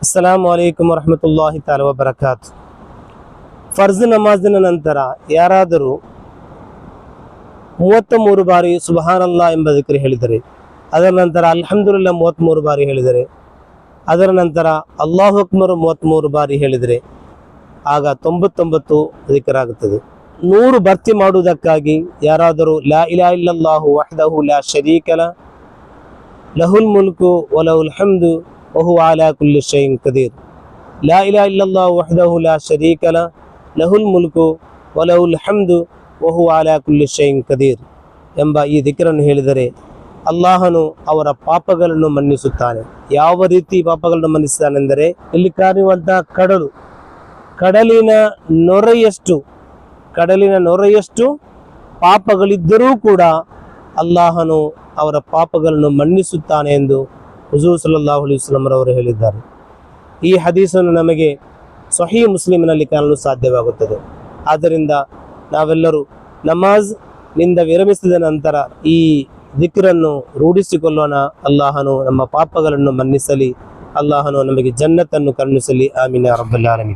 ಅಸ್ಸಲಾಮು ಅಲೈಕುಮ್ ವರಹಮತುಲ್ಲಾಹಿ ತಾಲ ವಬರಕಾತು. ಫರ್ಜ್ ನಮಾಜಿನ ನಂತರ ಯಾರಾದರೂ 33 ಬಾರಿ ಸುಬ್ಹಾನಲ್ಲಾ ಎಂಬ ದಿಕ್ರ್ ಹೇಳಿದರೆ, ಅದರ ನಂತರ ಅಲ್ಹಮ್ದುಲಿಲ್ಲಾ 33 ಬಾರಿ ಹೇಳಿದರೆ, ಅದರ ನಂತರ ಅಲ್ಲಾಹು ಅಕ್ಬರ್ 33 ಬಾರಿ ಹೇಳಿದರೆ ಆಗ 99 ದಿಕ್ರ್ ಆಗುತ್ತದೆ. 100 ಭರ್ತಿ ಮಾಡುವುದಕ್ಕಾಗಿ ಯಾರಾದರೂ ಲಾ ಇಲಾಹ ಇಲ್ಲಲ್ಲಾಹು ವಹ್ದಹು ಲಾ ಶರೀಕ ಲಹು ಲಹುಲ್ ಮುಲ್ಕು ವಲಹುಲ್ ಹಮ್ದು ವಹುವ ಅಲಾ ಕುಲ್ಲಿ ಶೈಇನ್ ಕದೀರ್. ಲಾ ಇಲಾಹ ಇಲ್ಲಲ್ಲಾಹು ವಹ್ದಹು ಲಾ ಶರೀಕ ಲಹು ಲಹುಲ್ ಮುಲ್ಕು ವಲಹುಲ್ ಹಮ್ದು ವಹುವ ಅಲಾ ಕುಲ್ಲಿ ಶೈಇನ್ ಕದೀರ್ ಎಂಬ ಈ ದಿಕ್ರನ್ನು ಹೇಳಿದರೆ ಅಲ್ಲಾಹನು ಅವರ ಪಾಪಗಳನ್ನು ಮನ್ನಿಸುತ್ತಾನೆ. ಯಾವ ರೀತಿ ಪಾಪಗಳನ್ನು ಮನ್ನಿಸುತ್ತಾನೆಂದರೆ, ಇಲ್ಲಿ ಕಾಣುವಂತಹ ಕಡಲಿನ ನೊರೆಯಷ್ಟು ಪಾಪಗಳಿದ್ದರೂ ಕೂಡ ಅಲ್ಲಾಹನು ಅವರ ಪಾಪಗಳನ್ನು ಮನ್ನಿಸುತ್ತಾನೆ ಎಂದು ಹುಜೂರ್ ಸಲ್ಲಲ್ಲಾಹು ಅಲೈಹಿ ವಸಲ್ಲಂ ರವರು ಹೇಳಿದ್ದಾರೆ. ಈ ಹದೀಸನ್ನು ನಮಗೆ ಸಹೀಹ್ ಮುಸ್ಲಿಮಿನಲ್ಲಿ ಕಾಣಲು ಸಾಧ್ಯವಾಗುತ್ತದೆ. ಆದ್ದರಿಂದ ನಾವೆಲ್ಲರೂ ನಮಾಜ್ ನಿಂದ ವಿರಮಿಸಿದ ನಂತರ ಈ ದಿಕ್ರನ್ನು ರೂಢಿಸಿಕೊಳ್ಳೋಣ. ಅಲ್ಲಾಹನು ನಮ್ಮ ಪಾಪಗಳನ್ನು ಮನ್ನಿಸಲಿ, ಅಲ್ಲಾಹನು ನಮಗೆ ಜನ್ನತನ್ನು ಕರುಣಿಸಲಿ. ಆಮೀನ್ ಯಾ ರಬ್ಬಲ್ ಆಲಮೀನ್.